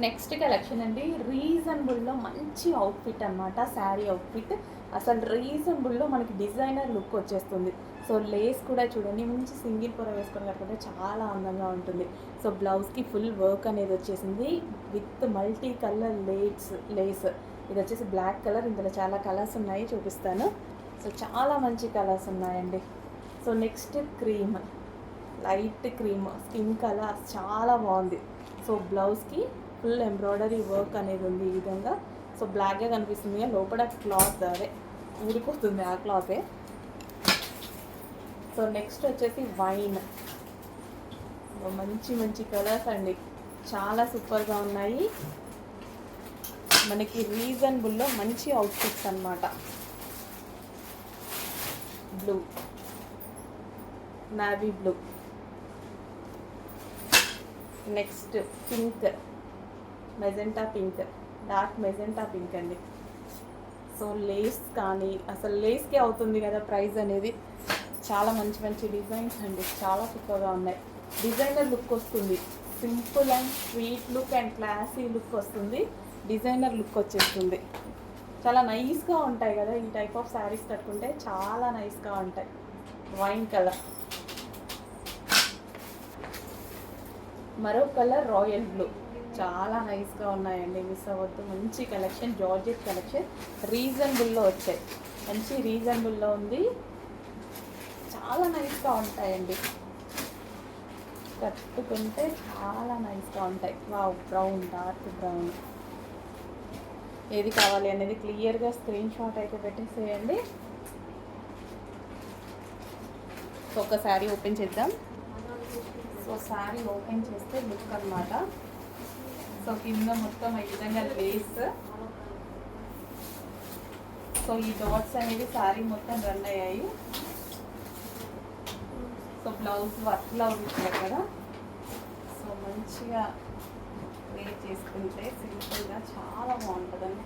Next collection అండి, రీజనబుల్లో మంచి outfit అనమాట. శారీ అవుట్ఫిట్ అసలు రీజనబుల్లో మనకి డిజైనర్ లుక్ వచ్చేస్తుంది. సో లేస్ కూడా చూడండి, మంచి సింగిల్ పొర వేసుకొని కట్టుకుంటే చాలా అందంగా ఉంటుంది. సో బ్లౌజ్కి ఫుల్ వర్క్ అనేది వచ్చేసింది విత్ మల్టీ కలర్ లేస్. ఇది వచ్చేసి బ్లాక్ కలర్. ఇందులో చాలా కలర్స్ ఉన్నాయి, చూపిస్తాను. సో చాలా మంచి కలర్స్ ఉన్నాయండి. So next cream, light cream skin colour చాలా బాగుంది. సో బ్లౌజ్కి ఫుల్ ఎంబ్రాయిడరీ వర్క్ అనేది ఉంది ఈ విధంగా. సో బ్లాక్గా కనిపిస్తుంది, లోపల క్లాత్ అదే ఊడిపోతుంది ఆ క్లాతే. సో నెక్స్ట్ వచ్చేసి వైన్. మంచి మంచి కలర్స్ అండి, చాలా సూపర్గా ఉన్నాయి. మనకి రీజనబుల్లో మంచి అవుట్ఫిట్స్ అన్నమాట. Blue, navy blue. Next pink, magenta pink, dark magenta pink అండి. సో లేస్ కానీ అసలు లేస్కే అవుతుంది కదా ప్రైస్ అనేది. చాలా మంచి మంచి డిజైన్స్ అండి, చాలా సూపర్గా ఉన్నాయి. డిజైనర్ లుక్ వస్తుంది, simple and sweet look and classy look వస్తుంది. డిజైనర్ లుక్ వచ్చేస్తుంది. చాలా నైస్గా ఉంటాయి కదా ఈ టైప్ ఆఫ్ శారీస్ కట్టుకుంటే, చాలా నైస్గా ఉంటాయి. వైన్ కలర్, మరో కలర్ రాయల్ బ్లూ. చాలా నైస్గా ఉన్నాయండి, మిస్ అవ్వద్దు. మంచి కలెక్షన్, జార్జెట్ కలెక్షన్, రీజనబుల్లో వచ్చాయి. మంచి రీజనబుల్లో ఉంది, చాలా నైస్గా ఉంటాయండి. కట్టుకుంటే చాలా నైస్గా ఉంటాయి. Wow, brown, dark brown. ఏది కావాలి అనేది క్లియర్గా స్క్రీన్ షాట్ అయితే పెట్టేసేయండి. సో ఒక శారీ ఓపెన్ చేద్దాం. సో శారీ ఓపెన్ చేస్తే లుక్ అన్నమాట. సో కింద మొత్తం ఈ విధంగా లేస్. సో ఈ డాట్స్ అనేవి శారీ మొత్తం రన్ అయ్యాయి. సో బ్లౌజ్ వర్క్లో ఉంటుంది కదా. సో మంచిగా వేర్ చేసుకుంటే సింపుల్గా చాలా బాగుంటుందండి.